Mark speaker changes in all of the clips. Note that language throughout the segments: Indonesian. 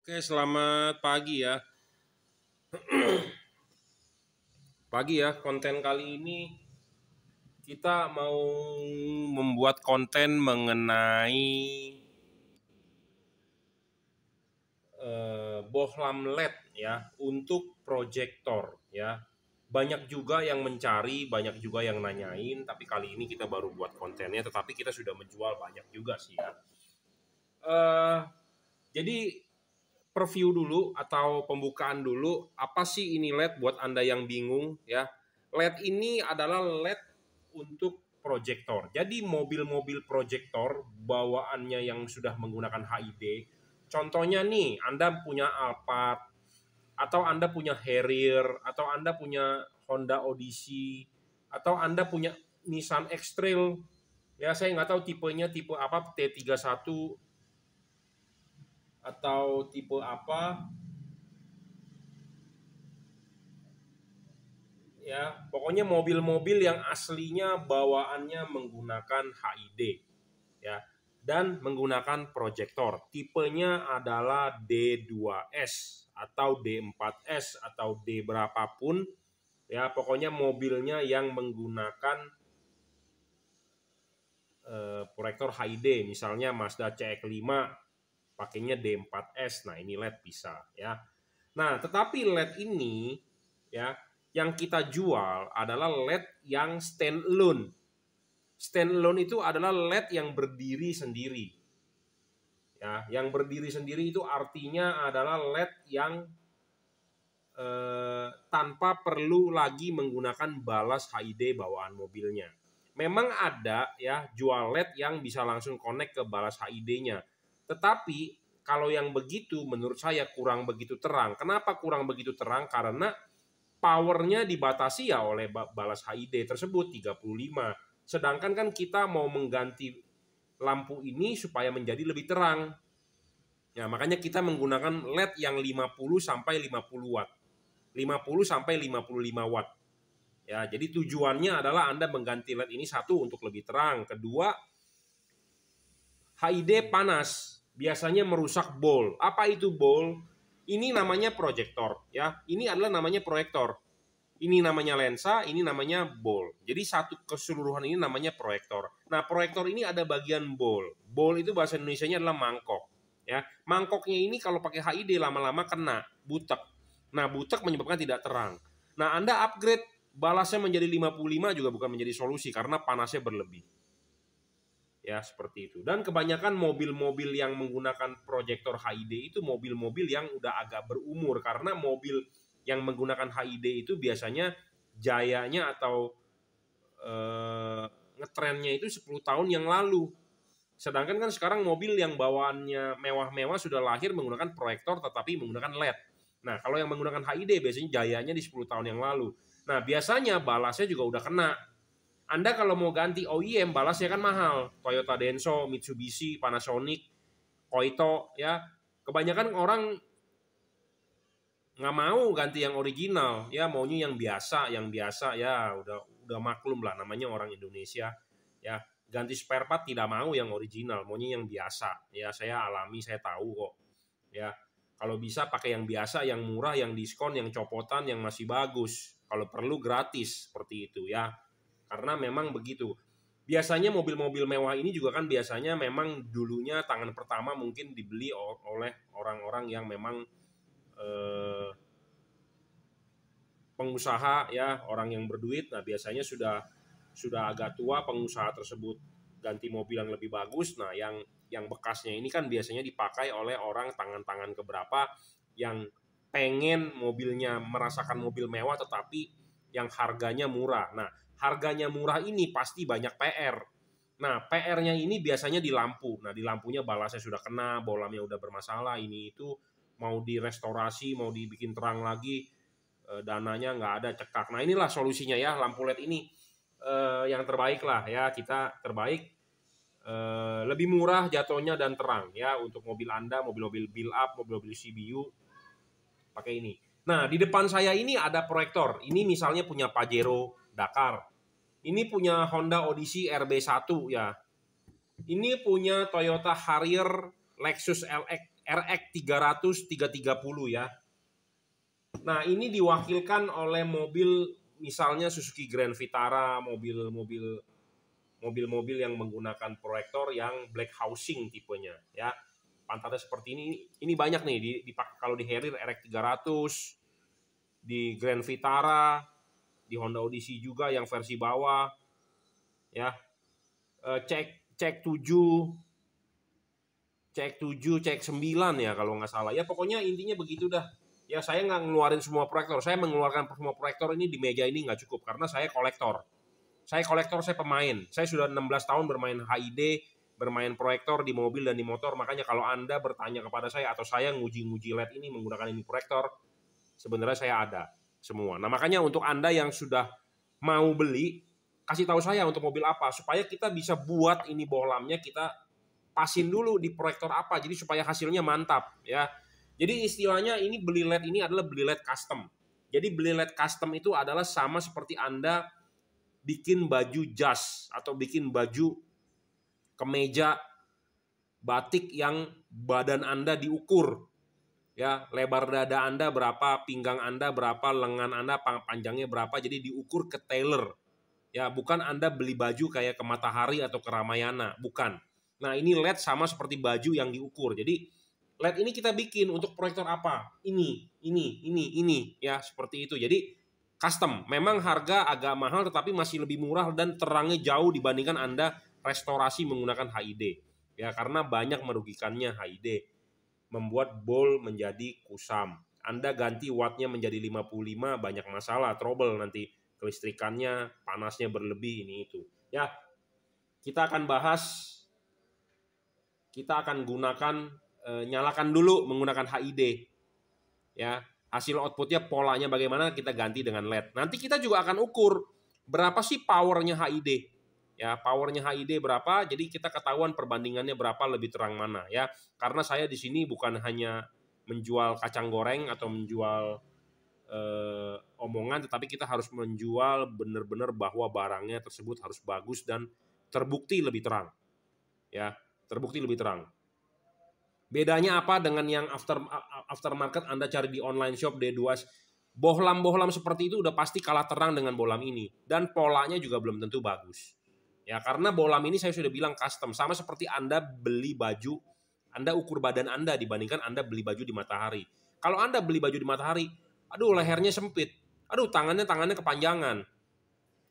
Speaker 1: Oke, selamat pagi ya. Pagi ya, konten kali ini kita mau membuat konten mengenai bohlam LED ya untuk proyektor ya. Banyak juga yang mencari, banyak juga yang nanyain, tapi kali ini kita baru buat kontennya, tetapi kita sudah menjual banyak juga sih ya. Eh, jadi preview dulu atau pembukaan dulu, apa sih ini LED buat Anda yang bingung ya. LED ini adalah LED untuk proyektor. Jadi mobil-mobil proyektor bawaannya yang sudah menggunakan HID. Contohnya nih, Anda punya Alphard atau Anda punya Harrier atau Anda punya Honda Odyssey atau Anda punya Nissan X-Trail. Ya, saya nggak tahu tipenya tipe apa, T31 atau tipe apa. Ya, pokoknya mobil-mobil yang aslinya bawaannya menggunakan HID ya dan menggunakan proyektor. Tipenya adalah D2S atau D4S atau D berapapun ya, pokoknya mobilnya yang menggunakan proyektor HID, misalnya Mazda CX-5 pakainya D4S. Nah, ini LED bisa ya. Nah, tetapi LED ini ya yang kita jual adalah LED yang standalone. Standalone itu adalah LED yang berdiri sendiri. Ya, yang berdiri sendiri itu artinya adalah LED yang tanpa perlu lagi menggunakan balas HID bawaan mobilnya. Memang ada ya jual LED yang bisa langsung connect ke balas HID-nya. Tetapi kalau yang begitu menurut saya kurang begitu terang. Kenapa kurang begitu terang? Karena powernya dibatasi ya oleh balas HID tersebut 35. Sedangkan kan kita mau mengganti lampu ini supaya menjadi lebih terang. Ya, makanya kita menggunakan LED yang 50 sampai 50 watt. 50 sampai 55 watt. Ya, jadi tujuannya adalah Anda mengganti LED ini, satu untuk lebih terang, kedua HID panas biasanya merusak bol. Apa itu bol? Ini namanya proyektor ya. Ini adalah namanya proyektor. Ini namanya lensa, ini namanya bol. Jadi satu keseluruhan ini namanya proyektor. Nah, proyektor ini ada bagian bol. Bol itu bahasa Indonesianya adalah mangkok. Ya, mangkoknya ini kalau pakai HID lama-lama kena, butek. Nah, butek menyebabkan tidak terang. Nah, Anda upgrade balasnya menjadi 55 juga bukan menjadi solusi karena panasnya berlebih. Ya, seperti itu. Dan kebanyakan mobil-mobil yang menggunakan proyektor HID itu mobil-mobil yang udah agak berumur, karena mobil yang menggunakan HID itu biasanya jayanya atau ngetrennya itu 10 tahun yang lalu. Sedangkan kan sekarang mobil yang bawaannya mewah-mewah sudah lahir menggunakan proyektor tetapi menggunakan LED. Nah, kalau yang menggunakan HID biasanya jayanya di 10 tahun yang lalu. Nah, biasanya balasnya juga udah kena. Anda kalau mau ganti OEM balasnya kan mahal. Toyota Denso, Mitsubishi, Panasonic, Koito ya. Kebanyakan orang nggak mau ganti yang original ya, maunya yang biasa ya, udah maklum lah namanya orang Indonesia ya. Ganti spare part tidak mau yang original, maunya yang biasa ya. Saya alami, saya tahu kok ya. Kalau bisa pakai yang biasa, yang murah, yang diskon, yang copotan, yang masih bagus, kalau perlu gratis, seperti itu ya. Karena memang begitu. Biasanya mobil-mobil mewah ini juga kan biasanya memang dulunya tangan pertama mungkin dibeli oleh orang-orang yang memang pengusaha ya, orang yang berduit. Nah, biasanya sudah agak tua pengusaha tersebut, ganti mobil yang lebih bagus. Nah, yang bekasnya ini kan biasanya dipakai oleh orang tangan-tangan keberapa yang pengen mobilnya merasakan mobil mewah tetapi yang harganya murah. Nah, harganya murah ini pasti banyak PR. Nah, PR-nya ini biasanya di lampu. Nah, di lampunya balasnya sudah kena, bolamnya udah bermasalah, ini itu mau direstorasi, mau dibikin terang lagi, dananya nggak ada, cekak. Nah, inilah solusinya ya, lampu LED ini yang terbaik lah ya, kita terbaik, lebih murah jatuhnya dan terang ya untuk mobil Anda, mobil-mobil build up, mobil-mobil CBU pakai ini. Nah, di depan saya ini ada proyektor. Ini misalnya punya Pajero Dakar. Ini punya Honda Odyssey RB1 ya. Ini punya Toyota Harrier Lexus LX RX 300 330 ya. Nah, ini diwakilkan oleh mobil misalnya Suzuki Grand Vitara, mobil-mobil yang menggunakan proyektor yang black housing tipenya ya. Pantatnya seperti ini. Ini banyak nih dipakai kalau di Harrier RX 300, di Grand Vitara, di Honda Odyssey juga yang versi bawah ya. Cek 7, cek 9 ya kalau nggak salah. Ya pokoknya intinya begitu dah. Ya saya nggak ngeluarin semua proyektor. Saya mengeluarkan semua proyektor ini di meja ini nggak cukup karena saya kolektor. Saya pemain. Saya sudah 16 tahun bermain HID, bermain proyektor di mobil dan di motor. Makanya kalau Anda bertanya kepada saya atau saya nguji LED ini menggunakan ini proyektor, sebenarnya saya ada semua. Nah makanya untuk Anda yang sudah mau beli, kasih tahu saya untuk mobil apa supaya kita bisa buat ini bohlamnya, kita pasin dulu di proyektor apa, jadi supaya hasilnya mantap ya. Jadi istilahnya ini beli LED ini adalah beli LED custom. Jadi beli LED custom itu adalah sama seperti Anda bikin baju jas atau bikin baju kemeja batik yang badan Anda diukur. Ya, lebar dada Anda berapa, pinggang Anda berapa, lengan Anda panjangnya berapa, jadi diukur ke tailor. Ya, bukan Anda beli baju kayak ke Matahari atau ke Ramayana, bukan. Nah, ini LED sama seperti baju yang diukur. Jadi LED ini kita bikin untuk proyektor apa? Ini, ya seperti itu. Jadi custom. Memang harga agak mahal tetapi masih lebih murah dan terangnya jauh dibandingkan Anda restorasi menggunakan HID. Ya, karena banyak merugikannya HID. Membuat bol menjadi kusam. Anda ganti wattnya menjadi 55, banyak masalah, trouble nanti kelistrikannya, panasnya berlebih, ini itu. Ya, kita akan bahas, kita akan gunakan, nyalakan dulu menggunakan HID. Ya, hasil outputnya polanya bagaimana kita ganti dengan LED. Nanti kita juga akan ukur berapa sih powernya HID. Ya, powernya HID berapa, jadi kita ketahuan perbandingannya berapa lebih terang mana ya. Karena saya di sini bukan hanya menjual kacang goreng atau menjual omongan, tetapi kita harus menjual benar-benar bahwa barangnya tersebut harus bagus dan terbukti lebih terang. Ya, terbukti lebih terang. Bedanya apa dengan yang aftermarket Anda cari di online shop D2S? Bohlam-bohlam seperti itu udah pasti kalah terang dengan bohlam ini dan polanya juga belum tentu bagus. Ya, karena bohlam ini saya sudah bilang custom, sama seperti Anda beli baju, Anda ukur badan Anda dibandingkan Anda beli baju di Matahari. Kalau Anda beli baju di Matahari, aduh lehernya sempit, aduh tangannya kepanjangan,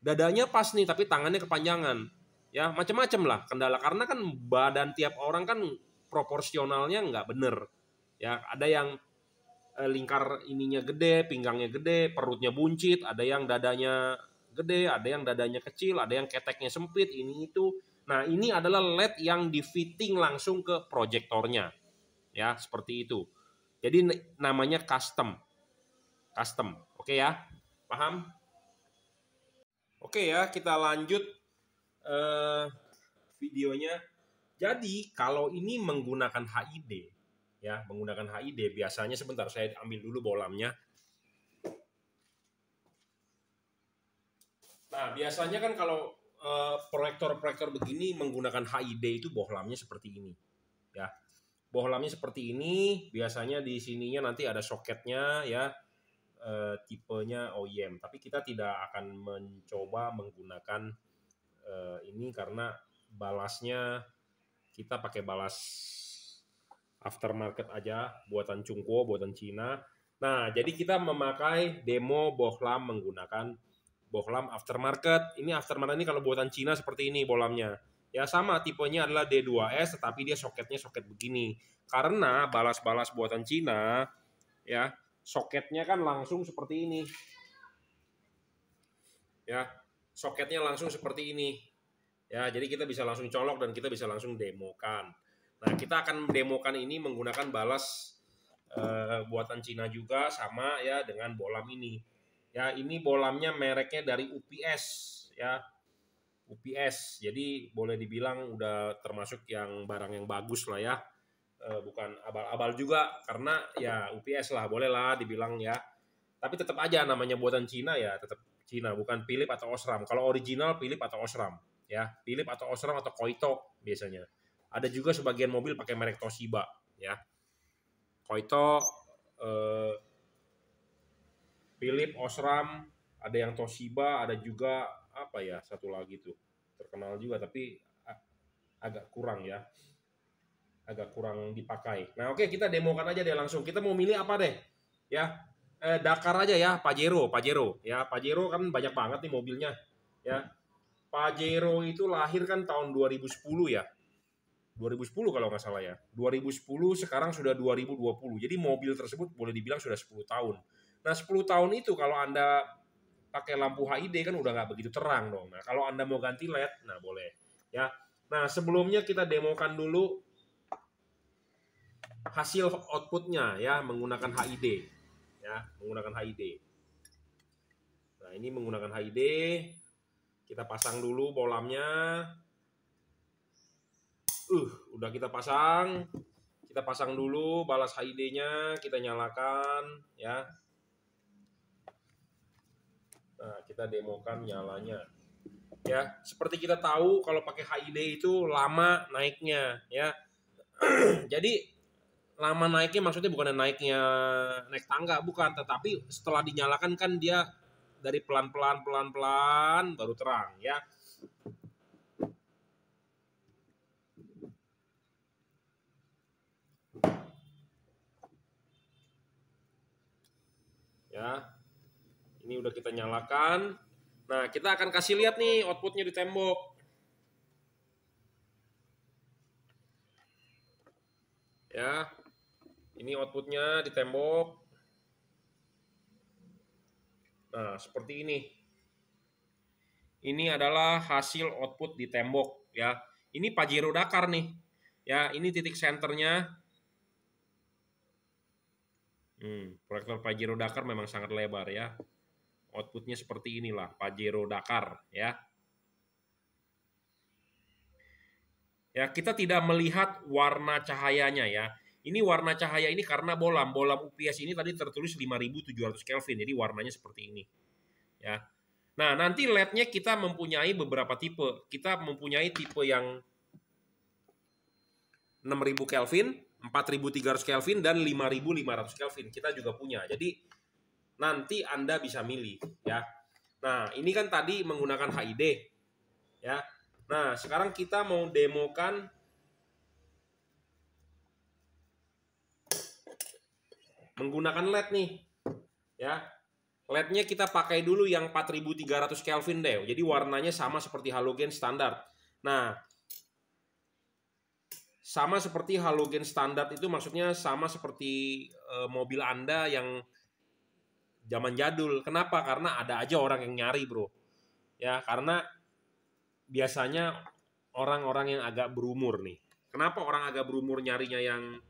Speaker 1: dadanya pas nih tapi tangannya kepanjangan, ya macam-macam lah kendala karena kan badan tiap orang kan proporsionalnya nggak bener. Ya, ada yang lingkar ininya gede, pinggangnya gede, perutnya buncit, ada yang dadanya gede, ada yang dadanya kecil, ada yang keteknya sempit, ini itu. Nah, ini adalah LED yang di-fitting langsung ke proyektornya. Ya, seperti itu. Jadi namanya custom. Custom. Oke ya? Paham? Oke ya, kita lanjut videonya. Jadi, kalau ini menggunakan HID, ya, menggunakan HID biasanya sebentar saya ambil dulu bohlamnya. Nah, biasanya kan kalau proyektor-proyektor begini menggunakan HID itu bohlamnya seperti ini. Ya. Bohlamnya seperti ini, biasanya di sininya nanti ada soketnya ya, tipenya OEM. Tapi kita tidak akan mencoba menggunakan ini karena balasnya kita pakai balas aftermarket aja, buatan Chungquo, buatan Cina. Nah, jadi kita memakai demo bohlam menggunakan bohlam aftermarket. Ini aftermarket ini kalau buatan Cina seperti ini bohlamnya. Ya sama tipenya adalah D2S tetapi dia soketnya soket begini. Karena balas-balas buatan Cina ya, soketnya kan langsung seperti ini. Ya, soketnya langsung seperti ini. Ya, jadi kita bisa langsung colok dan kita bisa langsung demokan. Nah, kita akan demokan ini menggunakan balas buatan Cina juga sama ya dengan bohlam ini. Ya, ini bohlamnya mereknya dari UPS ya. UPS. Jadi boleh dibilang udah termasuk yang barang yang bagus lah ya. Bukan abal-abal juga karena ya UPS lah, boleh lah dibilang ya. Tapi tetap aja namanya buatan Cina ya, tetap Cina, bukan Philips atau Osram. Kalau original Philips atau Osram ya. Philips atau Osram atau Koito biasanya. Ada juga sebagian mobil pakai merek Toshiba ya. Koito, eh, Philip, Osram, ada yang Toshiba, ada juga apa ya satu lagi tuh terkenal juga tapi agak kurang ya, agak kurang dipakai. Nah oke, kita demokan aja deh langsung. Kita mau milih apa deh? Ya, Dakar aja ya, Pajero, Pajero. Ya, Pajero kan banyak banget nih mobilnya. Ya, Pajero itu lahir kan tahun 2010 ya. 2010 kalau nggak salah ya. 2010 sekarang sudah 2020. Jadi mobil tersebut boleh dibilang sudah 10 tahun. Nah 10 tahun itu kalau Anda pakai lampu HID kan udah nggak begitu terang dong. Nah kalau Anda mau ganti LED, nah boleh. Ya. Nah sebelumnya kita demokan dulu hasil outputnya ya menggunakan HID. Ya, menggunakan HID. Nah ini menggunakan HID. Kita pasang dulu bolamnya. Udah kita pasang. Kita pasang dulu balas HID-nya, kita nyalakan ya. Nah, kita demokan nyalanya. Ya, seperti kita tahu kalau pakai HID itu lama naiknya ya. Jadi lama naiknya maksudnya bukan naiknya naik tangga bukan, tetapi setelah dinyalakan kan dia dari pelan-pelan pelan-pelan baru terang ya. Ya. Ini udah kita nyalakan. Nah, kita akan kasih lihat nih outputnya di tembok. Ya, ini outputnya di tembok. Nah, seperti ini. Ini adalah hasil output di tembok ya. Ini Pajero Dakar nih. Ya, ini titik senternya. Proyektor Pajero Dakar memang sangat lebar ya. Outputnya seperti inilah Pajero Dakar ya. Ya, kita tidak melihat warna cahayanya ya. Ini warna cahaya ini karena bolam UPS ini tadi tertulis 5700 Kelvin. Jadi warnanya seperti ini. Ya. Nah, nanti LED-nya kita mempunyai beberapa tipe. Kita mempunyai tipe yang 6000 Kelvin, 4300 Kelvin dan 5500 Kelvin. Kita juga punya. Jadi nanti Anda bisa milih ya. Nah, ini kan tadi menggunakan HID ya. Nah, sekarang kita mau demokan menggunakan LED nih. Ya. LED-nya kita pakai dulu yang 4300 Kelvin deh. Jadi warnanya sama seperti halogen standar. Nah, sama seperti halogen standar itu maksudnya sama seperti mobil Anda yang zaman jadul. Kenapa? Karena ada aja orang yang nyari, Bro. Ya, karena biasanya orang-orang yang agak berumur nih. Kenapa orang agak berumur nyarinya yang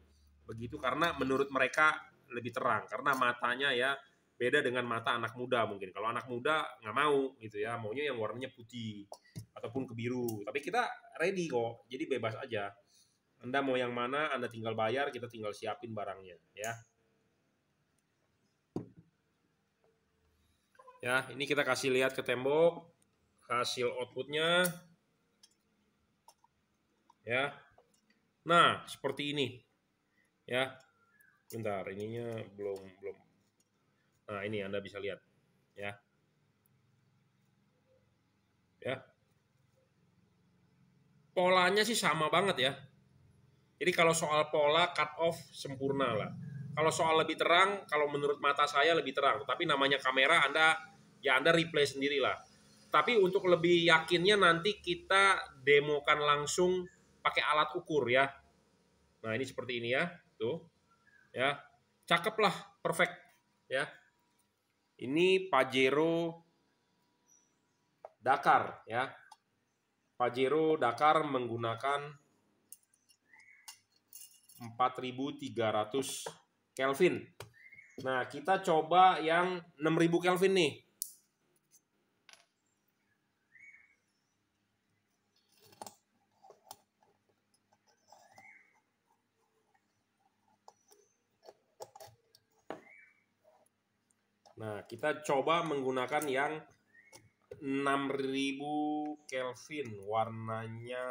Speaker 1: begitu? Karena menurut mereka lebih terang. Karena matanya ya beda dengan mata anak muda mungkin. Kalau anak muda nggak mau gitu ya, maunya yang warnanya putih ataupun kebiru. Tapi kita ready kok, jadi bebas aja. Anda mau yang mana, Anda tinggal bayar, kita tinggal siapin barangnya ya. Ya, ini kita kasih lihat ke tembok hasil outputnya. Ya. Nah, seperti ini. Ya. Bentar, ininya belum. Nah, ini Anda bisa lihat. Ya. Ya. Polanya sih sama banget ya. Jadi kalau soal pola cut off sempurna lah. Kalau soal lebih terang, kalau menurut mata saya lebih terang. Tapi namanya kamera, Anda replay sendirilah. Tapi untuk lebih yakinnya nanti kita demokan langsung pakai alat ukur ya. Nah ini seperti ini ya, tuh, ya, cakep lah, perfect ya. Ini Pajero Dakar ya. Pajero Dakar menggunakan 4300 Kelvin. Nah, kita coba yang 6000 Kelvin nih. Nah, kita coba menggunakan yang 6000 Kelvin, warnanya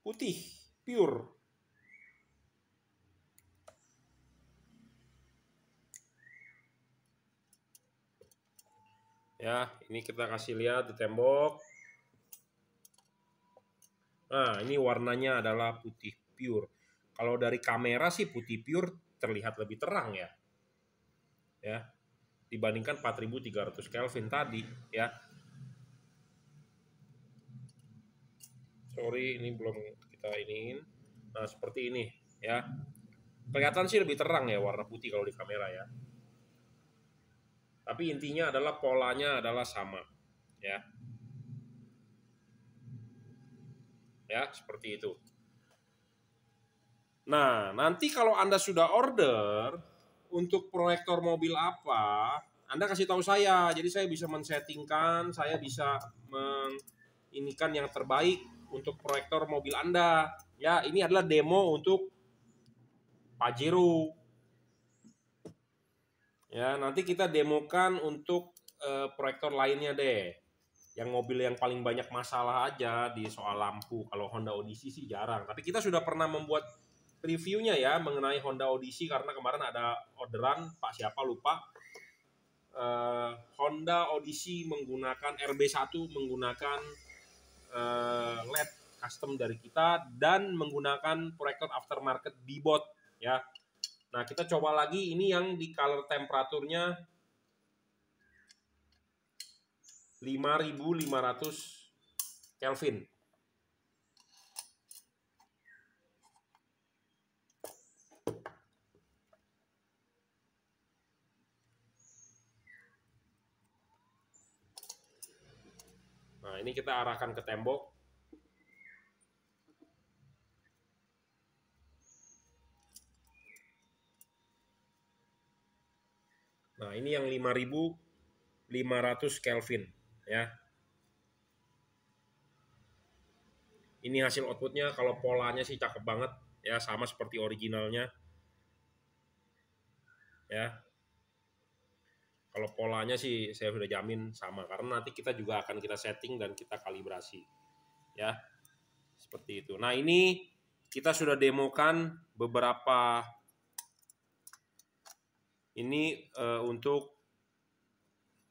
Speaker 1: putih, pure. Ya, ini kita kasih lihat di tembok. Nah, ini warnanya adalah putih pure. Kalau dari kamera sih putih pure terlihat lebih terang ya. Ya, dibandingkan 4300 Kelvin tadi ya. Sorry, ini belum kita iniin. Nah, seperti ini ya. Kelihatan sih lebih terang ya warna putih kalau di kamera ya. Tapi intinya adalah polanya adalah sama ya. Ya, seperti itu. Nah, nanti kalau Anda sudah order untuk proyektor mobil apa, Anda kasih tahu saya. Jadi saya bisa men-settingkan, saya bisa menginikan yang terbaik untuk proyektor mobil Anda. Ya, ini adalah demo untuk Pajero. Ya, nanti kita demokan untuk proyektor lainnya deh. Yang mobil yang paling banyak masalah aja di soal lampu. Kalau Honda Odyssey sih jarang. Tapi kita sudah pernah membuat reviewnya ya mengenai Honda Odyssey karena kemarin ada orderan Pak siapa lupa. Honda Odyssey menggunakan RB1 menggunakan LED custom dari kita dan menggunakan proyektor aftermarket Bebot ya. Nah, kita coba lagi ini yang di color temperaturnya 5500 Kelvin. Nah, ini kita arahkan ke tembok. Nah, ini yang 5500 Kelvin ya. Ini hasil outputnya, kalau polanya sih cakep banget ya, sama seperti originalnya ya. Kalau polanya sih saya sudah jamin sama, karena nanti kita juga akan kita setting dan kita kalibrasi ya, seperti itu. Nah, ini kita sudah demokan beberapa ini untuk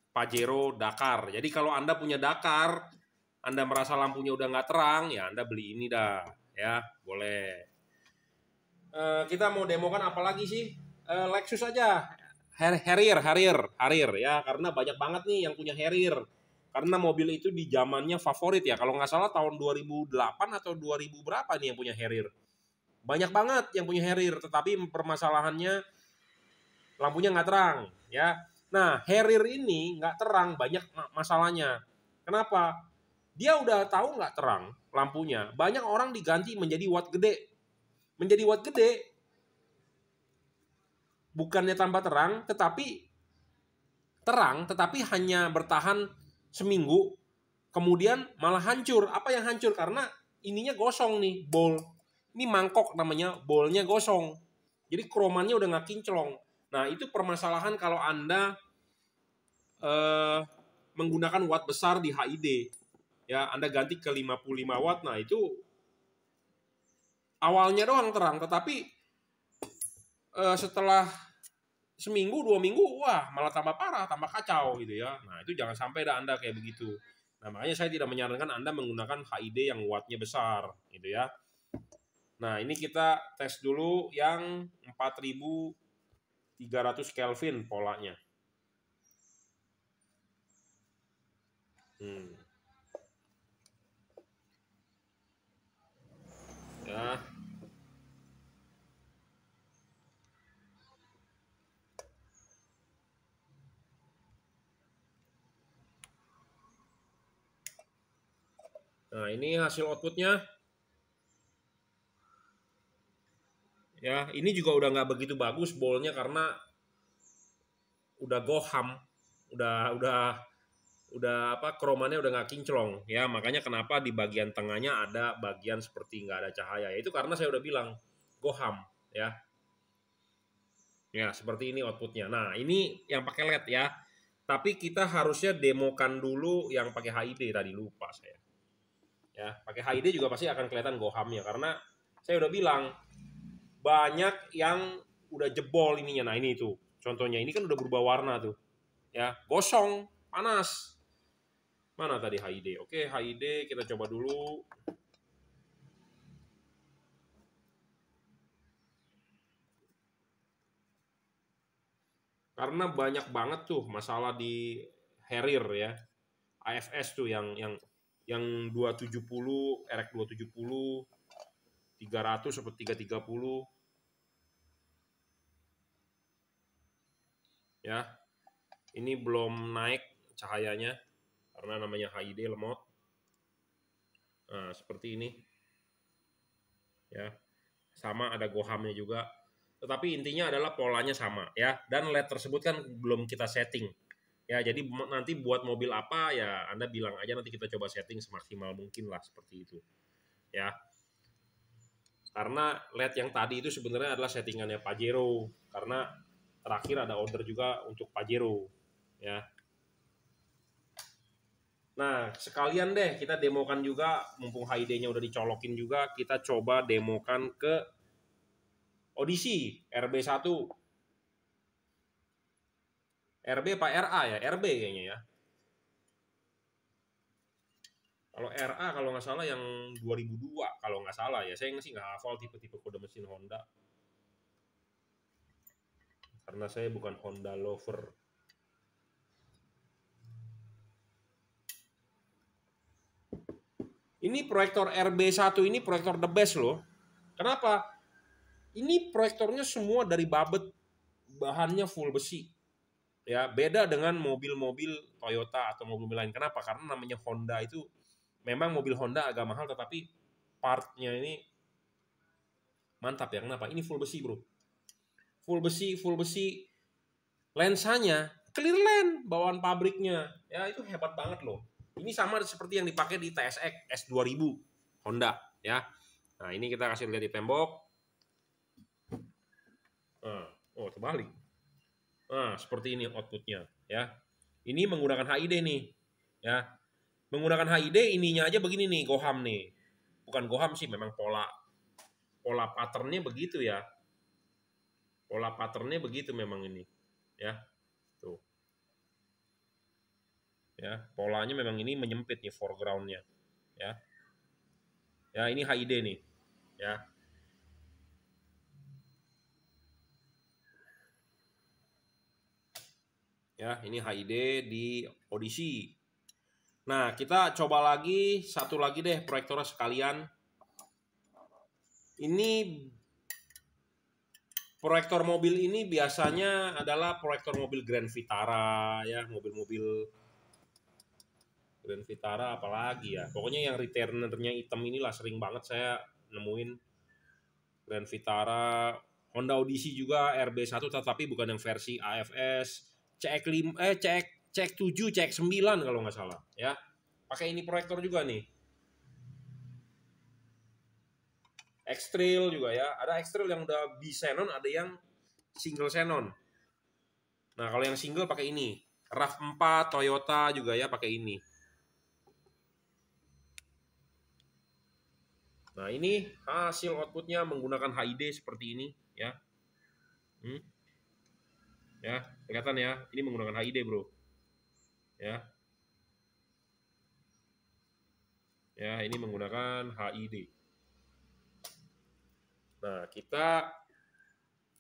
Speaker 1: Pajero Dakar. Jadi kalau Anda punya Dakar, Anda merasa lampunya udah nggak terang, ya Anda beli ini dah ya, boleh. Kita mau demokan apa lagi sih? Lexus aja. Harrier ya, karena banyak banget nih yang punya Harrier. Karena mobil itu di zamannya favorit ya. Kalau nggak salah tahun 2008 atau 2000 berapa nih yang punya Harrier. Banyak banget yang punya Harrier, tetapi permasalahannya lampunya nggak terang ya. Nah, Harrier ini nggak terang, banyak masalahnya. Kenapa? Dia udah tahu nggak terang lampunya. Banyak orang diganti menjadi watt gede. Menjadi watt gede, bukannya tambah terang, tetapi hanya bertahan seminggu, kemudian malah hancur. Apa yang hancur? Karena ininya gosong nih, bol. Ini mangkok namanya, bolnya gosong. Jadi kromannya udah nggak kinclong. Nah, itu permasalahan kalau Anda menggunakan watt besar di HID. Ya, Anda ganti ke 55 watt. Nah, itu awalnya doang terang, tetapi setelah seminggu 2 minggu, wah malah tambah parah, tambah kacau gitu ya. Nah, itu jangan sampai dah Anda kayak begitu. Nah, makanya saya tidak menyarankan Anda menggunakan HID yang wattnya besar gitu ya. Nah, ini kita tes dulu yang 4300 Kelvin polanya. Ya. Nah, ini hasil outputnya. Ya, ini juga udah nggak begitu bagus bolnya karena udah goham, udah apa, kromannya udah nggak kinclong ya. Makanya kenapa di bagian tengahnya ada bagian seperti nggak ada cahaya, itu karena saya udah bilang goham ya. Ya, seperti ini outputnya. Nah, ini yang pakai LED ya. Tapi kita harusnya demokan dulu yang pakai HID, tadi lupa saya. Ya, pakai HID juga pasti akan kelihatan gohamnya karena saya udah bilang banyak yang udah jebol ininya. Nah, ini tuh contohnya, ini kan udah berubah warna tuh ya, gosong. panas. Mana tadi HID? Oke, HID kita coba dulu. Karena banyak banget tuh masalah di Harrier ya. AFS tuh yang 270, RX 270, 300 seperti 330 ya. Ini belum naik cahayanya karena namanya HID lemot. Nah, seperti ini. Ya. Sama ada gohamnya juga. Tetapi intinya adalah polanya sama ya. Dan LED tersebut kan belum kita setting. Ya, jadi nanti buat mobil apa ya Anda bilang aja, nanti kita coba setting semaksimal mungkin lah seperti itu. Ya. Karena LED yang tadi itu sebenarnya adalah settingannya Pajero, karena terakhir ada order juga untuk Pajero ya. Nah, sekalian deh kita demokan juga, mumpung HID-nya udah dicolokin juga, kita coba demokan ke Odyssey RB1. RB apa RA ya? RB kayaknya ya. Kalau RA kalau nggak salah yang 2002 kalau nggak salah ya. Saya sih nggak hafal tipe-tipe kode mesin Honda. Karena saya bukan Honda lover. Ini proyektor RB1 ini proyektor the best loh. Kenapa? Ini proyektornya semua dari babet, bahannya full besi. Ya, beda dengan mobil-mobil Toyota atau mobil lain. Kenapa? Karena namanya Honda itu memang mobil Honda agak mahal, tetapi partnya ini mantap ya. Kenapa? Ini full besi, bro. Full besi, full besi. Lensanya clear lens, bawaan pabriknya. Ya, itu hebat banget loh. Ini sama seperti yang dipakai di TSX S2000 Honda ya. Nah, ini kita kasih lihat di tembok. Nah, oh, terbalik. Nah, seperti ini outputnya ya. Ini menggunakan HID nih ya. Menggunakan HID ininya aja begini nih, goham nih. Bukan goham sih, memang pola patternnya begitu ya. Pola patternnya begitu memang ini ya. Tuh. Ya, polanya memang ini menyempit nih foregroundnya ya. Ya, ini HID nih ya. Ya, ini HID di Odyssey. Nah, kita coba lagi satu lagi deh proyektornya sekalian. Ini proyektor mobil ini biasanya adalah proyektor mobil Grand Vitara ya, mobil-mobil Grand Vitara apalagi ya. Pokoknya yang returnernya hitam inilah sering banget saya nemuin. Grand Vitara, Honda Odyssey juga RB1 tetapi bukan yang versi AFS, CX5 CX7, CX9 kalau nggak salah ya. Pakai ini proyektor juga nih. X-Trail juga ya. Ada X-Trail yang udah bi-xenon, ada yang single xenon. Nah, kalau yang single pakai ini. RAV4 Toyota juga ya pakai ini. Nah, ini hasil outputnya menggunakan HID seperti ini ya. Ya, kelihatan ya. Ini menggunakan HID, bro. Ya. Ya, ini menggunakan HID. Nah, kita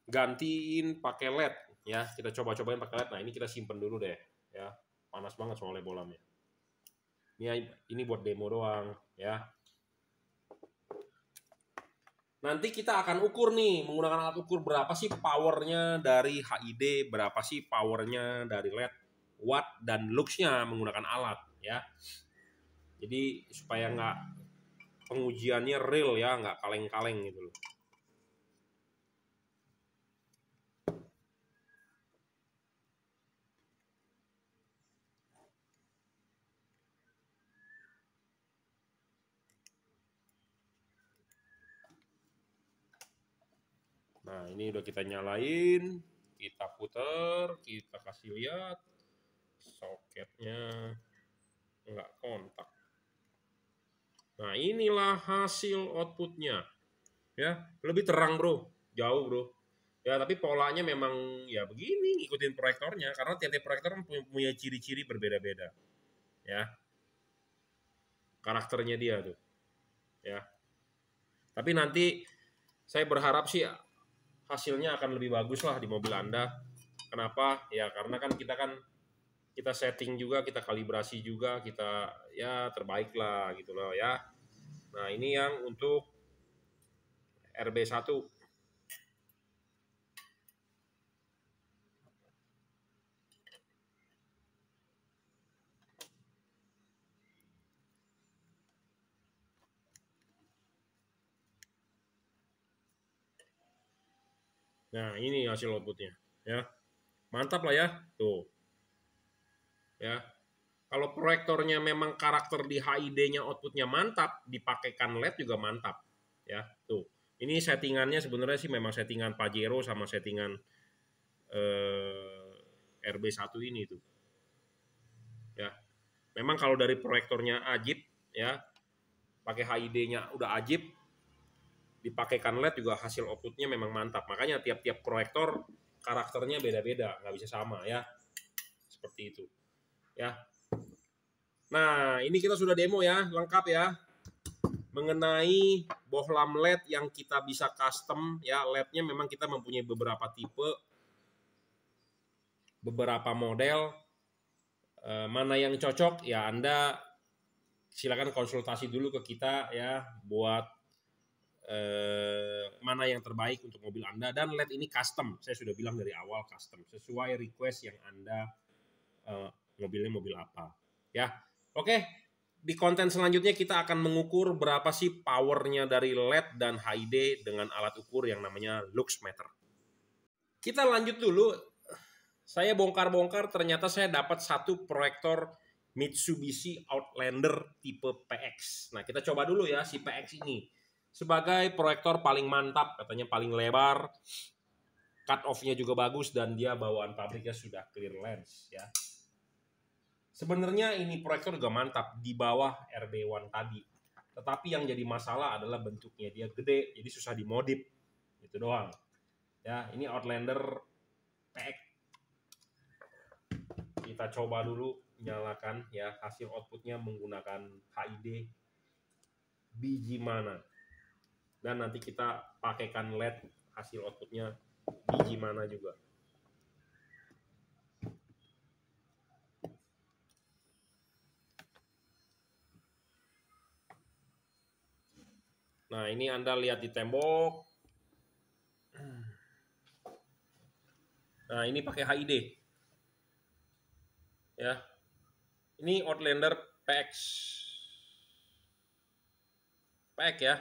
Speaker 1: gantiin pakai LED ya. Kita coba-cobain pakai LED. Nah, ini kita simpen dulu deh ya. Panas banget soalnya bolamnya. Ini buat demo doang ya. Nanti kita akan ukur nih, menggunakan alat ukur berapa sih powernya dari HID, berapa sih powernya dari LED, watt dan luxnya menggunakan alat ya. Jadi supaya nggak pengujiannya real ya, nggak kaleng-kaleng gitu loh. Nah, ini udah kita nyalain, kita puter, kita kasih lihat soketnya nggak kontak. Nah, inilah hasil outputnya. Ya, lebih terang, bro. Jauh, bro. Ya, tapi polanya memang ya begini, ngikutin proyektornya karena tiap-tiap proyektor punya ciri-ciri berbeda-beda. Ya, karakternya dia tuh. Ya. Tapi nanti saya berharap sih hasilnya akan lebih bagus lah di mobil Anda. Kenapa? Ya karena kan kita setting juga, kita kalibrasi juga, kita ya terbaik lah gitu loh ya. Nah, ini yang untuk RB1. Nah, ini hasil outputnya ya. Mantap lah ya. Tuh. Ya. Kalau proyektornya memang karakter di HID-nya outputnya mantap, dipakaikan LED juga mantap. Ya, tuh. Ini settingannya sebenarnya sih memang settingan Pajero sama settingan RB1 ini tuh. Ya. Memang kalau dari proyektornya ajib ya, pakai HID-nya udah ajib, dipakaikan LED juga hasil outputnya memang mantap. Makanya tiap-tiap proyektor karakternya beda-beda, nggak bisa sama ya. Seperti itu. Ya. Nah, ini kita sudah demo ya, lengkap ya. Mengenai bohlam LED yang kita bisa custom ya, LED-nya memang kita mempunyai beberapa tipe, beberapa model. Mana yang cocok ya Anda silakan konsultasi dulu ke kita ya buat mana yang terbaik untuk mobil Anda. Dan LED ini custom, saya sudah bilang dari awal custom sesuai request yang Anda mobilnya mobil apa ya. Oke, di konten selanjutnya kita akan mengukur berapa sih powernya dari LED dan HID dengan alat ukur yang namanya Luxmeter. Kita lanjut dulu. Saya bongkar-bongkar, ternyata saya dapat satu proyektor Mitsubishi Outlander tipe PX. Nah, kita coba dulu ya si PX ini. Sebagai proyektor paling mantap, katanya paling lebar, cut off-nya juga bagus, dan dia bawaan pabriknya sudah clear lens ya. Sebenarnya ini proyektor juga mantap di bawah RB1 tadi. Tetapi yang jadi masalah adalah bentuknya, dia gede, jadi susah dimodif. Itu doang. Ya, ini Outlander PX. Kita coba dulu nyalakan ya, hasil outputnya menggunakan HID biji mana, dan nanti kita pakaikan LED hasil outputnya biji mana juga. Nah, ini Anda lihat di tembok. Nah, ini pakai HID ya. Ini Outlander PX ya,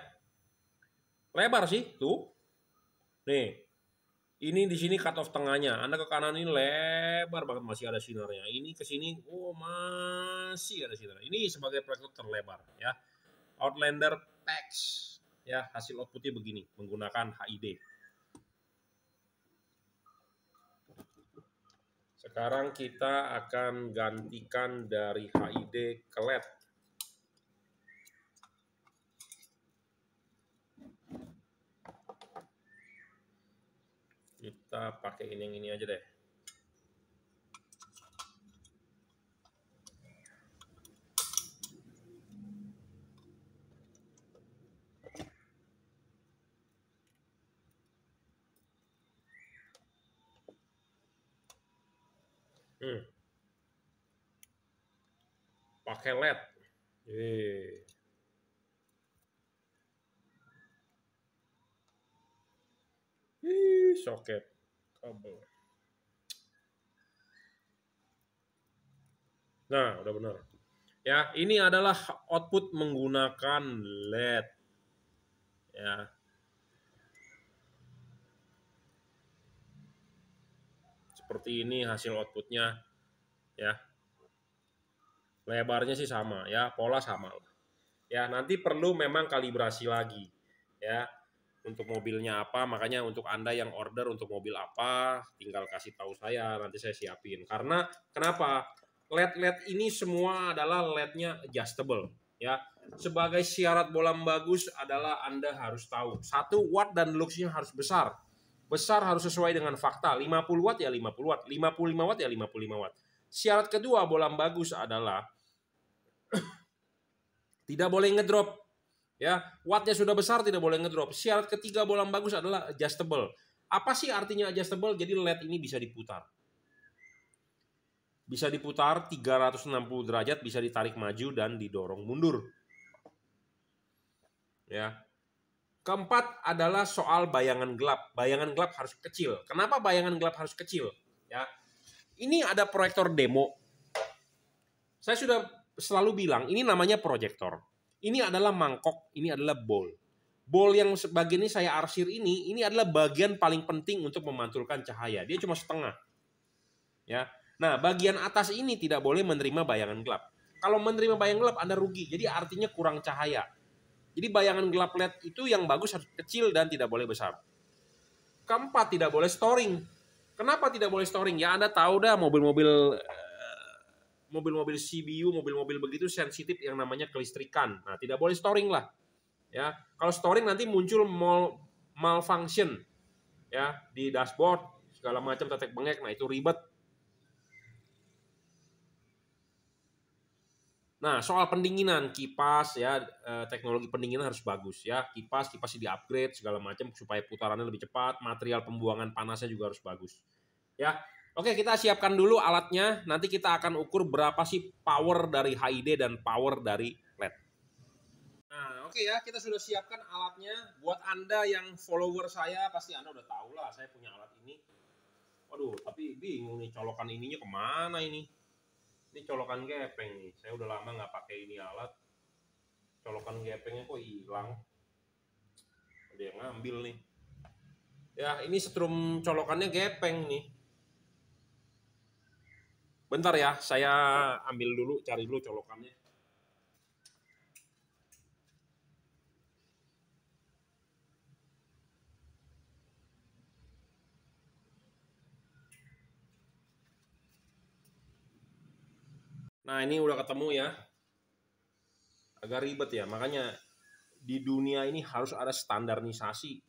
Speaker 1: lebar sih tuh. Nih, ini di sini cut off tengahnya. Anda ke kanan ini lebar banget, masih ada sinarnya. Ini ke sini, oh masih ada sinar. Ini sebagai proyektor terlebar ya. Outlander PX ya, hasil outputnya begini menggunakan HID. Sekarang kita akan gantikan dari HID ke LED. Kita pakai yang ini aja deh. Pakai LED. Soket kabel. Nah, udah benar. Ya, ini adalah output menggunakan LED. Ya. Seperti ini hasil outputnya ya. Lebarnya sih sama ya, pola sama. Ya, nanti perlu memang kalibrasi lagi ya. Untuk mobilnya apa, makanya untuk Anda yang order untuk mobil apa, tinggal kasih tahu saya, nanti saya siapin. Karena kenapa? LED ini semua adalah LED-nya adjustable ya. Sebagai syarat bohlam bagus adalah Anda harus tahu 1 watt dan luxnya harus besar. Besar harus sesuai dengan fakta. 50 watt ya 50 watt, 55 watt ya 55 watt. Syarat kedua bola bagus adalah tidak boleh ngedrop. Ya, wattnya sudah besar tidak boleh ngedrop. Syarat ketiga bola bagus adalah adjustable. Apa sih artinya adjustable? Jadi LED ini bisa diputar. Bisa diputar 360 derajat, bisa ditarik maju dan didorong mundur. Ya. Keempat adalah soal bayangan gelap. Bayangan gelap harus kecil. Kenapa bayangan gelap harus kecil? Ya. Ini ada proyektor demo. Saya sudah selalu bilang, ini namanya proyektor. Ini adalah mangkok, ini adalah bowl. Bowl yang sebagian ini saya arsir ini adalah bagian paling penting untuk memantulkan cahaya. Dia cuma setengah. Ya. Nah, bagian atas ini tidak boleh menerima bayangan gelap. Kalau menerima bayangan gelap, Anda rugi. Jadi artinya kurang cahaya. Jadi bayangan gelap LED itu yang bagus harus kecil dan tidak boleh besar. Keempat, tidak boleh storing. Kenapa tidak boleh storing? Ya Anda tahu dah mobil-mobil CBU, mobil-mobil begitu sensitif yang namanya kelistrikan. Nah, tidak boleh storing lah. Ya, kalau storing nanti muncul malfunction ya di dashboard, segala macam tetek bengek. Nah, itu ribet. Nah, soal pendinginan, kipas ya, teknologi pendinginan harus bagus ya. Kipas di-upgrade segala macam supaya putarannya lebih cepat, material pembuangan panasnya juga harus bagus. Ya. Oke, kita siapkan dulu alatnya. Nanti kita akan ukur berapa sih power dari HID dan power dari LED. Nah, oke ya, kita sudah siapkan alatnya. Buat Anda yang follower saya, pasti Anda udah tahu lah saya punya alat ini. Waduh, tapi bingung nih colokan ininya kemana ini. Ini colokan gepeng nih. Saya udah lama nggak pakai ini alat. Colokan gepengnya kok hilang. Ada yang ngambil nih. Ya, ini setrum colokannya gepeng nih. Bentar ya, saya ambil dulu, cari dulu colokannya. Nah, ini udah ketemu ya. Agak ribet ya, makanya di dunia ini harus ada standarisasi.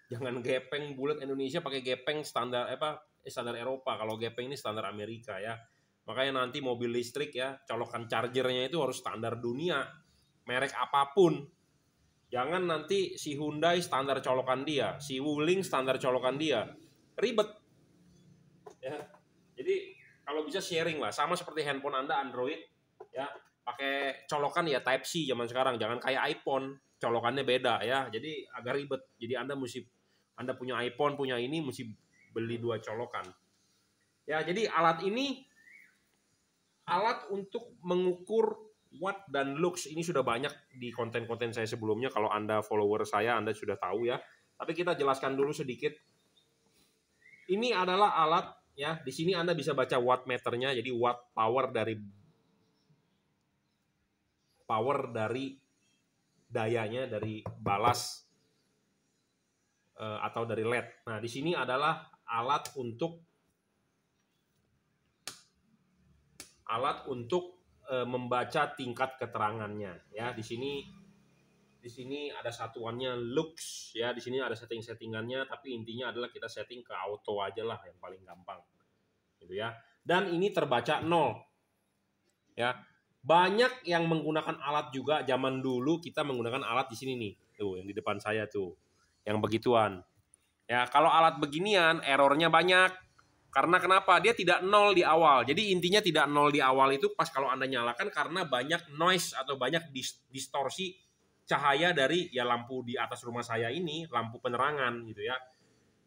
Speaker 1: Jangan gepeng bulat Indonesia pakai gepeng standar standar Eropa. Kalau gepeng ini standar Amerika ya. Makanya nanti mobil listrik ya, colokan chargernya itu harus standar dunia. Merek apapun. Jangan nanti si Hyundai standar colokan dia, si Wuling standar colokan dia. Ribet. Ya. Jadi kalau bisa sharing lah, sama seperti handphone Anda Android ya, pakai colokan ya Type C zaman sekarang, jangan kayak iPhone, colokannya beda ya. Jadi agak ribet. Jadi Anda punya iPhone, punya ini mesti beli 2 colokan. Ya, jadi alat ini alat untuk mengukur watt dan lux. Ini sudah banyak di konten-konten saya sebelumnya. Kalau Anda follower saya, Anda sudah tahu ya. Tapi kita jelaskan dulu sedikit. Ini adalah alat ya. Di sini Anda bisa baca watt meternya. Jadi watt power dari dayanya dari balas atau dari LED. Nah, di sini adalah alat untuk membaca tingkat keterangannya ya. Di sini ada satuannya lux ya. Di sini ada settingannya, tapi intinya adalah kita setting ke auto aja lah yang paling gampang. Gitu ya. Dan ini terbaca 0. Ya. Banyak yang menggunakan alat juga. Zaman dulu kita menggunakan alat di sini nih. Tuh, yang di depan saya tuh. Yang begituan. Ya, kalau alat beginian errornya banyak. Karena kenapa? Dia tidak 0 di awal. Jadi intinya tidak 0 di awal itu pas kalau Anda nyalakan karena banyak noise atau banyak distorsi cahaya dari ya lampu di atas rumah saya ini, lampu penerangan gitu ya.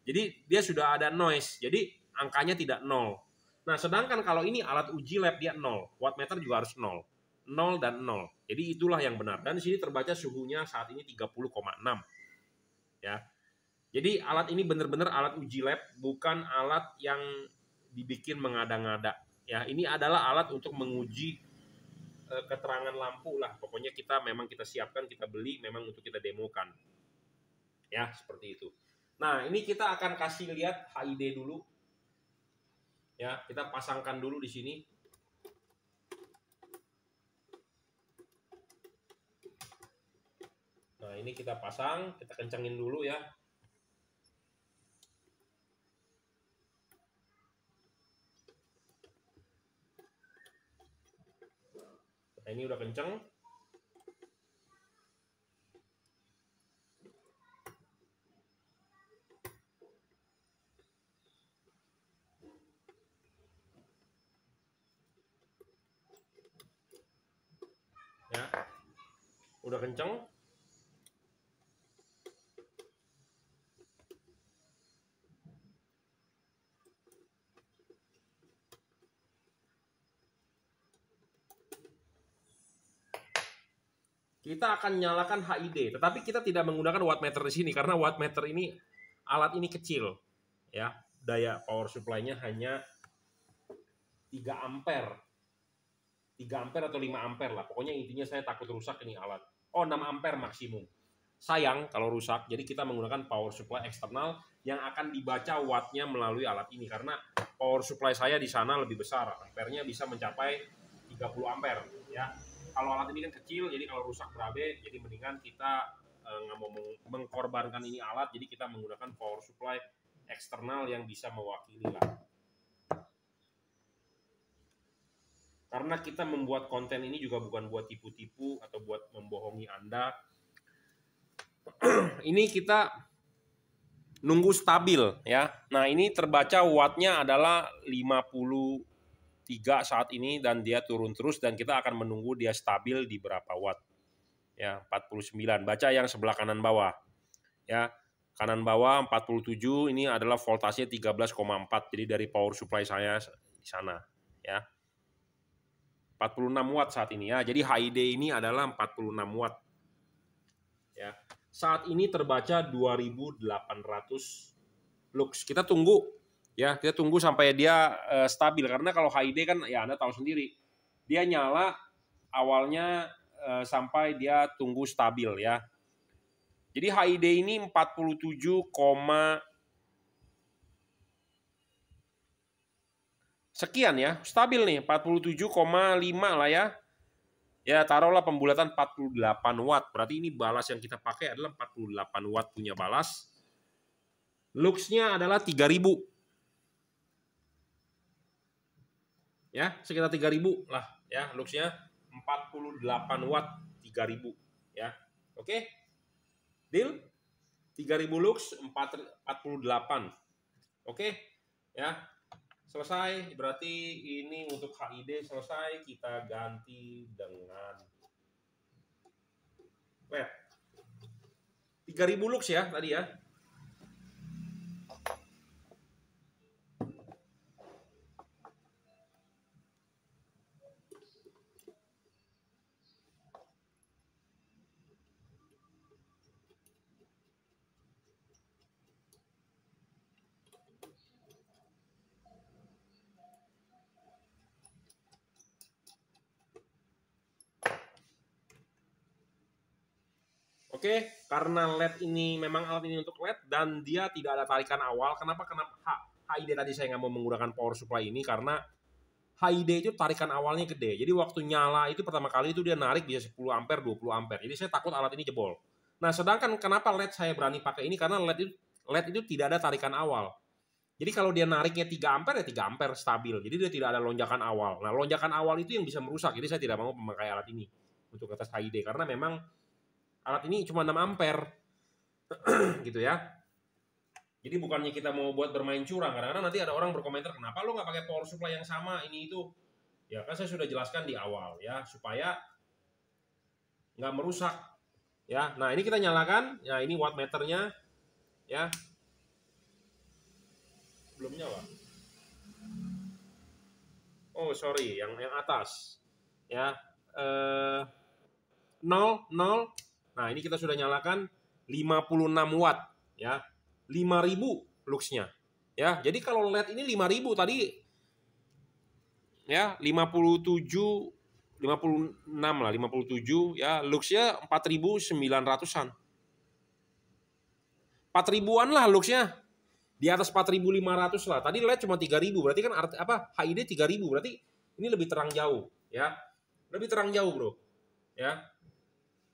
Speaker 1: Jadi dia sudah ada noise. Jadi angkanya tidak 0. Nah, sedangkan kalau ini alat uji lab dia 0. Wattmeter juga harus 0. 0 dan 0. Jadi itulah yang benar. Dan di sini terbaca suhunya saat ini 30,6. Ya. Jadi alat ini benar-benar alat uji lab, bukan alat yang dibikin mengada-ngada. Ya, ini adalah alat untuk menguji keterangan lampu lah. Pokoknya memang kita siapkan, kita beli memang untuk kita demokan. Ya, seperti itu. Nah, ini kita akan kasih lihat HID dulu. Ya, kita pasangkan dulu di sini. Nah, ini kita pasang, kita kencangin dulu ya. Nah, ini udah kenceng. Ya, udah kenceng. Kita akan nyalakan HID, tetapi kita tidak menggunakan wattmeter di sini karena wattmeter ini, alat ini kecil, ya, daya power supply-nya hanya 3 ampere, 3 ampere atau 5 ampere lah, pokoknya intinya saya takut rusak ini alat. Oh, 6 ampere maksimum. Sayang kalau rusak, jadi kita menggunakan power supply eksternal yang akan dibaca wattnya melalui alat ini karena power supply saya di sana lebih besar, ampernya bisa mencapai 30 ampere, ya. Kalau alat ini kan kecil, jadi kalau rusak berabe, jadi mendingan kita nggak mau mengkorbankan ini alat, jadi kita menggunakan power supply eksternal yang bisa mewakili lah. Karena kita membuat konten ini juga bukan buat tipu-tipu atau buat membohongi Anda. Ini kita nunggu stabil, ya. Nah, ini terbaca wattnya adalah 53 saat ini dan dia turun terus dan kita akan menunggu dia stabil di berapa watt. Ya, 49. Baca yang sebelah kanan bawah. Ya, kanan bawah 47, ini adalah voltasenya 13,4. Jadi dari power supply saya di sana, ya. 46 watt saat ini, ya. Jadi HID ini adalah 46 watt. Ya. Saat ini terbaca 2800 lux. Kita tunggu, ya, kita tunggu sampai dia stabil karena kalau HID kan ya Anda tahu sendiri, dia nyala awalnya sampai dia tunggu stabil, ya. Jadi HID ini 47, sekian, ya, stabil nih 47,5 lah, ya. Ya, taruhlah pembulatan 48 watt. Berarti ini balas yang kita pakai adalah 48 watt punya balas. Luxnya adalah 3000. Ya, sekitar 3000 lah, ya, luxnya 48 watt 3000, ya. Oke. Deal? 3000 lux 48. Oke, ya. Selesai, berarti ini untuk HID selesai, kita ganti dengan LED. 3000 lux ya tadi, ya. Oke, karena LED ini memang alat ini untuk LED dan dia tidak ada tarikan awal. Kenapa HID tadi saya nggak mau menggunakan power supply ini karena HID itu tarikan awalnya gede. Jadi waktu nyala itu pertama kali itu dia narik bisa 10 ampere, 20 ampere. Jadi saya takut alat ini jebol. Nah, sedangkan kenapa LED saya berani pakai ini karena LED itu tidak ada tarikan awal. Jadi kalau dia nariknya 3 ampere ya 3 ampere stabil. Jadi dia tidak ada lonjakan awal. Nah, lonjakan awal itu yang bisa merusak. Jadi saya tidak mau memakai alat ini untuk atas HID karena memang alat ini cuma 6 ampere gitu, ya. Jadi bukannya kita mau buat bermain curang, kadang-kadang nanti ada orang berkomentar kenapa lo nggak pakai power supply yang sama ini itu. Ya kan saya sudah jelaskan di awal, ya, supaya nggak merusak, ya. Nah, ini kita nyalakan, ya, ini wattmeternya, ya. Belum nyala. Oh, sorry, yang atas, ya. 0. Nah, ini kita sudah nyalakan 56 watt, ya. 5000 luxnya, ya. Jadi kalau LED ini 5000 tadi, ya, 56 lah, 57, ya, luxnya 4900-an. 4000-an lah luxnya. Di atas 4500 lah. Tadi LED cuma 3000, berarti kan HID 3000, berarti ini lebih terang jauh, ya. Lebih terang jauh, Bro. Ya.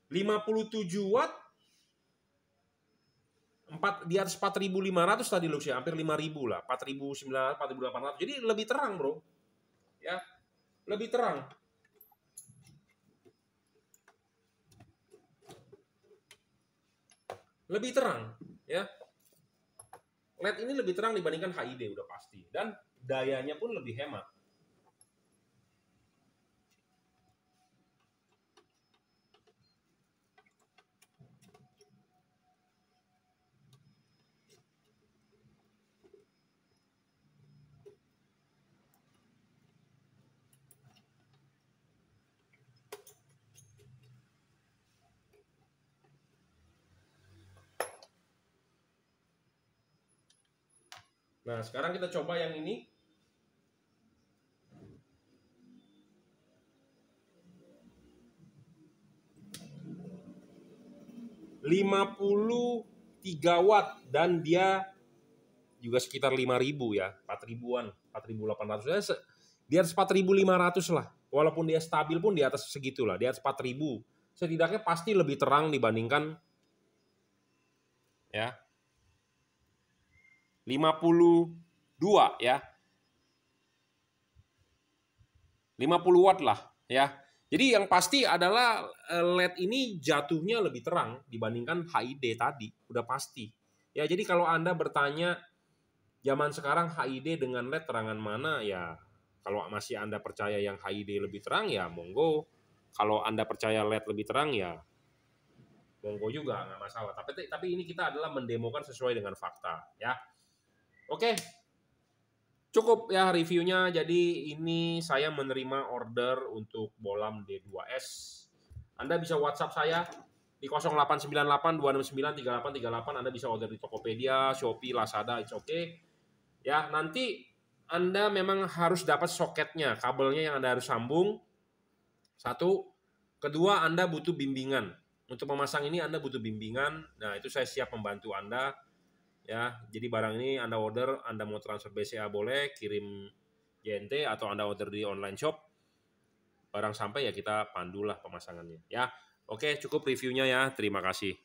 Speaker 1: 57 watt di atas 4500 tadi luxnya, hampir 5000 lah, 4900, 4800. Jadi lebih terang, Bro. Ya. Lebih terang. lebih terang ya. LED ini lebih terang dibandingkan HID udah pasti, dan dayanya pun lebih hemat. Nah, sekarang kita coba yang ini. ...53 watt dan dia juga sekitar 5.000 ya, 4.000-an, 4.800. Di atas 4.500 lah. Walaupun dia stabil pun di atas segitulah, di atas 4.000. Setidaknya pasti lebih terang dibandingkan ya 52 ya. 50 watt lah ya. Jadi yang pasti adalah LED ini jatuhnya lebih terang dibandingkan HID tadi, udah pasti. Ya, jadi kalau Anda bertanya zaman sekarang HID dengan LED terangan mana, ya kalau masih Anda percaya yang HID lebih terang ya monggo. Kalau Anda percaya LED lebih terang ya monggo juga, nggak masalah. Tapi ini kita adalah mendemokan sesuai dengan fakta ya. Oke. Cukup ya reviewnya. Jadi ini saya menerima order untuk bolam D2S. Anda bisa WhatsApp saya di 0898-269-3838. Anda bisa order di Tokopedia, Shopee, Lazada, it's okay. Ya, nanti Anda memang harus dapat soketnya, kabelnya yang Anda harus sambung. Satu. Kedua, Anda butuh bimbingan. Untuk memasang ini Anda butuh bimbingan. Nah, itu saya siap membantu Anda. Ya, jadi barang ini Anda order, Anda mau transfer BCA boleh, kirim JNT atau Anda order di online shop. Barang sampai ya kita pandulah pemasangannya ya. Oke, cukup reviewnya ya. Terima kasih.